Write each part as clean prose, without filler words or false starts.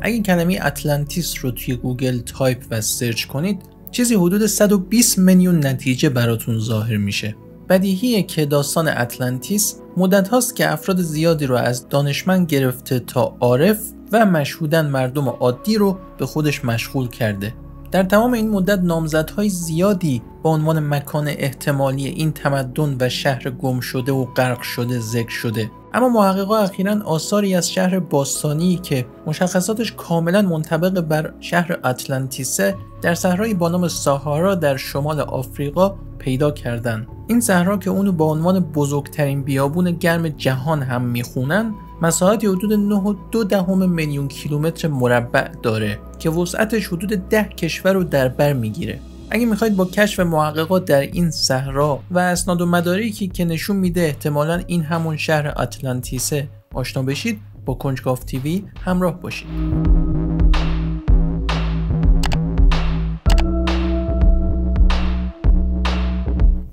اگه کلمه اطلانتیس رو توی گوگل تایپ و سرچ کنید چیزی حدود 120 میلیون نتیجه براتون ظاهر میشه. بدیهیه که داستان اطلانتیس مدت هاست که افراد زیادی رو از دانشمند گرفته تا عارف و مشهوداً مردم عادی رو به خودش مشغول کرده. در تمام این مدت نامزدهای زیادی با عنوان مکان احتمالی این تمدن و شهر گم شده و غرق شده ذکر شده، اما محققا اخیراً آثاری از شهر باستانی که مشخصاتش کاملاً منطبق بر شهر اطلانتیسه در صحرای با نام ساهارا در شمال آفریقا پیدا کردن. این صحرا که اونو با عنوان بزرگترین بیابون گرم جهان هم میخونن، مساحتی حدود 9.2 میلیون کیلومتر مربع داره که وسعتش حدود 10 کشور رو در بر میگیره. اگه میخواید با کشف محققات در این صحرا و اسناد و مدارکی که نشون میده احتمالاً این همون شهر اطلانتیسه آشنا بشید، با کنجکاو تیوی همراه باشید.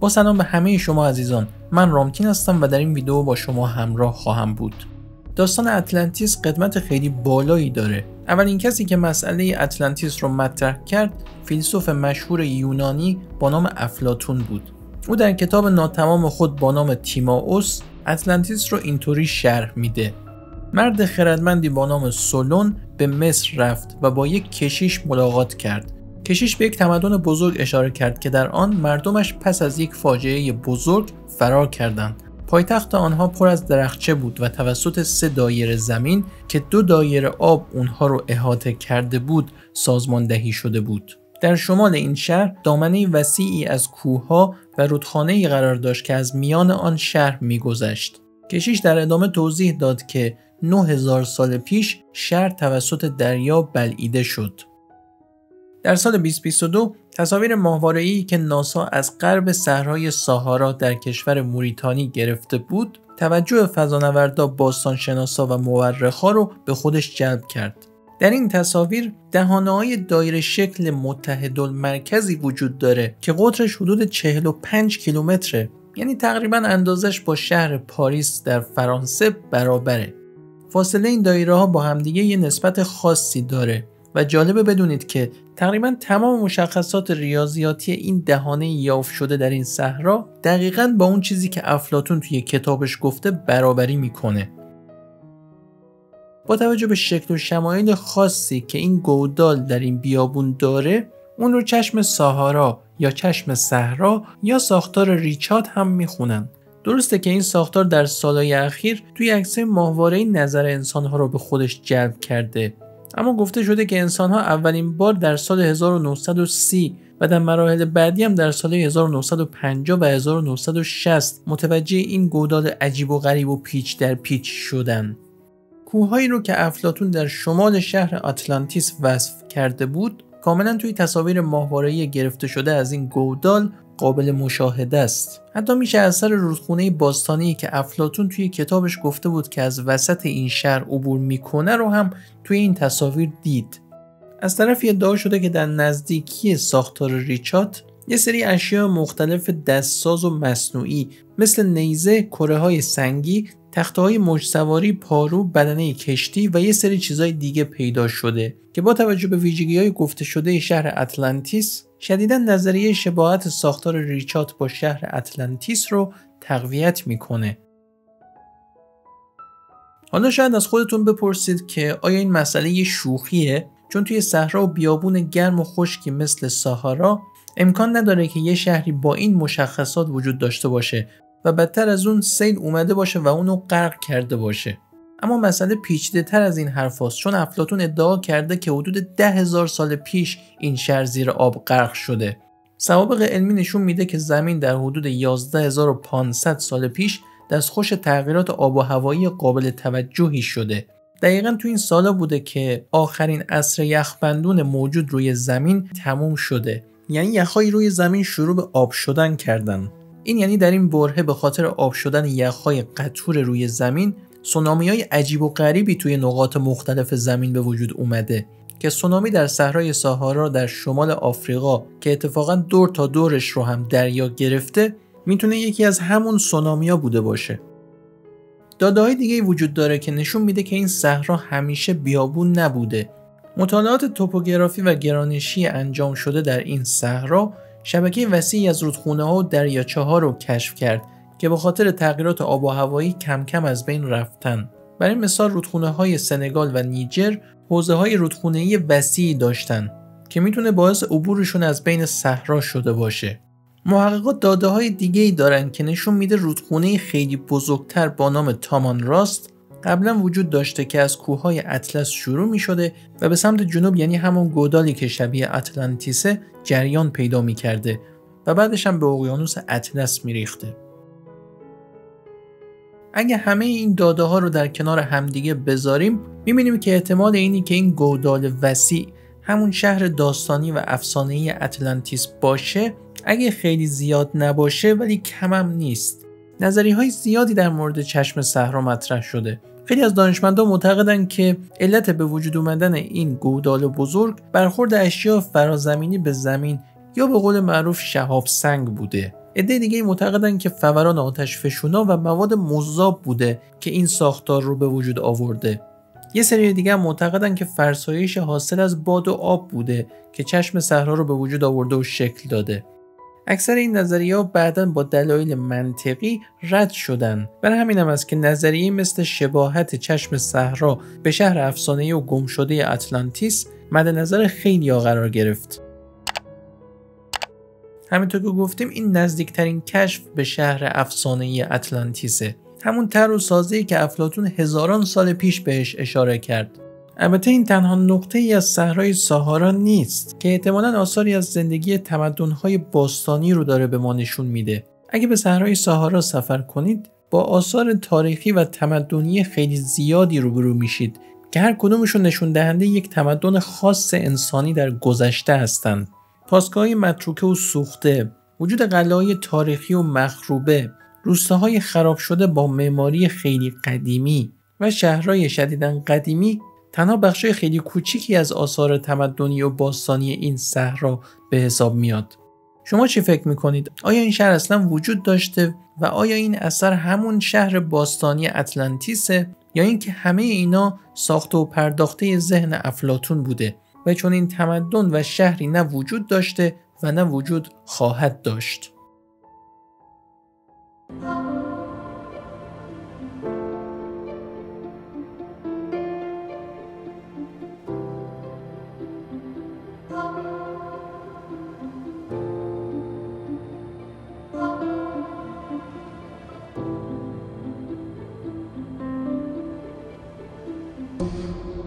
با سلام به همه شما عزیزان، من رامتین هستم و در این ویدیو با شما همراه خواهم بود. داستان اطلانتیس قدمت خیلی بالایی داره. اولین کسی که مسئله اطلانتیس رو مطرح کرد فیلسوف مشهور یونانی با نام افلاطون بود. او در کتاب ناتمام خود با نام تیمائوس اطلانتیس رو اینطوری شرح میده: مرد خردمندی با نام سولون به مصر رفت و با یک کشیش ملاقات کرد. کشیش به یک تمدن بزرگ اشاره کرد که در آن مردمش پس از یک فاجعه بزرگ فرار کردند. پایتخت آنها پر از درخچه بود و توسط 3 دایره زمین که 2 دایره آب اونها رو احاطه کرده بود سازماندهی شده بود. در شمال این شهر دامنه وسیعی از کوهها و رودخانه‌ای قرار داشت که از میان آن شهر می‌گذشت. کشیش در ادامه توضیح داد که 9000 سال پیش شهر توسط دریا بلعیده شد. در سال 2022 تصاویر ماهواره‌ای که ناسا از غرب صحرای ساهارا در کشور موریتانی گرفته بود، توجه فضانوردا، باستانشناسا و مورخا رو به خودش جلب کرد. در این تصاویر دهانه‌های دایره شکل متحدالمرکزی وجود داره که قطرش حدود 45 کیلومتره، یعنی تقریباً اندازش با شهر پاریس در فرانسه برابره. فاصله این دایره‌ها با همدیگه یه نسبت خاصی داره و جالبه بدونید که تقریباً تمام مشخصات ریاضیاتی این دهانه یافت شده در این صحرا دقیقاً با اون چیزی که افلاطون توی کتابش گفته برابری میکنه. با توجه به شکل و شمایل خاصی که این گودال در این بیابون داره، اون رو چشم ساهارا یا چشم صحرا یا ساختار ریچارد هم میخونن. درسته که این ساختار در سالهای اخیر توی عکس‌های ماهواره‌ای نظر انسان‌ها رو به خودش جلب کرده، اما گفته شده که انسان‌ها اولین بار در سال 1930 و در مراحل بعدی هم در سال 1950 و 1960 متوجه این گودال عجیب و غریب و پیچ در پیچ شدن. کوههایی رو که افلاطون در شمال شهر اطلانتیس وصف کرده بود کاملا توی تصاویر ماهواره‌ای گرفته شده از این گودال قابل مشاهده است. حتی میشه اثر رودخونه باستانی که افلاطون توی کتابش گفته بود که از وسط این شهر عبور میکنه رو هم توی این تصاویر دید. از طرفی ادعا شده که در نزدیکی ساختار ریچارد یه سری اشیاء مختلف دستساز و مصنوعی مثل نیزه، کره‌های سنگی، تخته‌های موج‌سواری، پارو، بدنه کشتی و یه سری چیزای دیگه پیدا شده که با توجه به ویژگی‌های گفته شده شهر اطلانتیس شدیداً نظریه شباهت ساختار ریچارد با شهر اطلانتیس رو تقویت میکنه. حالا شاید از خودتون بپرسید که آیا این مسئله یه شوخیه؟ چون توی صحرا و بیابون گرم و خشکی مثل ساهارا امکان نداره که یه شهری با این مشخصات وجود داشته باشه و بدتر از اون سیل اومده باشه و اونو غرق کرده باشه. اما مسئله پیچیده تر از این حرف هست، چون افلاطون ادعا کرده که حدود 10,000 سال پیش این شهر زیر آب غرق شده. سوابق علمی نشون میده که زمین در حدود 11,500 سال پیش دستخوش تغییرات آب و هوایی قابل توجهی شده. دقیقاً تو این سالا بوده که آخرین عصر یخبندون موجود روی زمین تموم شده، یعنی یخهای روی زمین شروع به آب شدن کردن. این یعنی در این برهه به خاطر آب شدن یخهای قطور روی زمین سونامی‌های عجیب و غریبی توی نقاط مختلف زمین به وجود اومده که سونامی در صحرای ساهارا در شمال آفریقا که اتفاقاً دور تا دورش رو هم دریا گرفته میتونه یکی از همون سونامی‌ها بوده باشه. داده‌های دیگه‌ای وجود داره که نشون میده که این صحرا همیشه بیابون نبوده مطالعات توپوگرافی و گرانشی انجام شده در این صحرا شبکه وسیعی از رودخونه‌ها و دریاچه‌ها رو کشف کرد که به خاطر تغییرات آب و هوایی کم کم از بین رفتن. برای مثال رودخونه‌های سنگال و نیجر حوضه‌های رودخونه‌ای وسیعی داشتن که میتونه باعث عبورشون از بین صحرا شده باشه. محققات داده‌های دیگه‌ای دارن که نشون میده رودخونه خیلی بزرگتر با نام تامان راست قبلا وجود داشته که از کوههای اطلس شروع می‌شده و به سمت جنوب، یعنی همون گودالی که شبیه اطلانتیسه، جریان پیدا می‌کرده و بعدش هم به اقیانوس اطلس می‌ریخته. اگه همه این داده‌ها رو در کنار همدیگه بذاریم می‌بینیم که احتمال اینی که این گودال وسیع همون شهر داستانی و افسانه‌ای اطلانتیس باشه اگه خیلی زیاد نباشه ولی کمم نیست. نظریه‌های زیادی در مورد چشم صحرا مطرح شده. خیلی از دانشمندان معتقدند که علت به وجود اومدن این گودال بزرگ برخورد اشیاء فرازمینی به زمین یا به قول معروف شهاب سنگ بوده. عده دیگه معتقدند که فوران آتشفشونا و مواد مذاب بوده که این ساختار رو به وجود آورده. یه سری دیگه معتقدند که فرسایش حاصل از باد و آب بوده که چشم صحرا رو به وجود آورده و شکل داده. اکثر این نظریه‌ها بعداً با دلایل منطقی رد شدن. برای همین هم است که نظریه مثل شباهت چشم صحرا به شهر افسانه‌ای و گمشده اطلانتیس مد نظر خیلی‌ها قرار گرفت. همینطور که گفتیم این نزدیکترین کشف به شهر افسانه‌ای اطلانتیسه. همون طرح و سازه‌ای که افلاطون هزاران سال پیش بهش اشاره کرد. البته این تنها نقطه‌ای از صحرای ساهارا نیست که احتمالاً آثاری از زندگی تمدن‌های باستانی رو داره به ما نشون میده. اگه به صحرای ساهارا سفر کنید با آثار تاریخی و تمدنی خیلی زیادی روبرو میشید که هر کدومشون نشون دهنده یک تمدن خاص انسانی در گذشته هستند. پاسگاه‌های متروکه و سوخته، وجود قلعه‌های تاریخی و مخروبه، روستاهای خراب شده با معماری خیلی قدیمی و شهرهای شدیداً قدیمی تنها بخشای خیلی کوچیکی از آثار تمدنی و باستانی این صحرا به حساب میاد. شما چی فکر میکنید؟ آیا این شهر اصلا وجود داشته و آیا این اثر همون شهر باستانی اطلانتیسه یا اینکه همه اینا ساخته و پرداخته ذهن افلاطون بوده و چون این تمدن و شهری نه وجود داشته و نه وجود خواهد داشت؟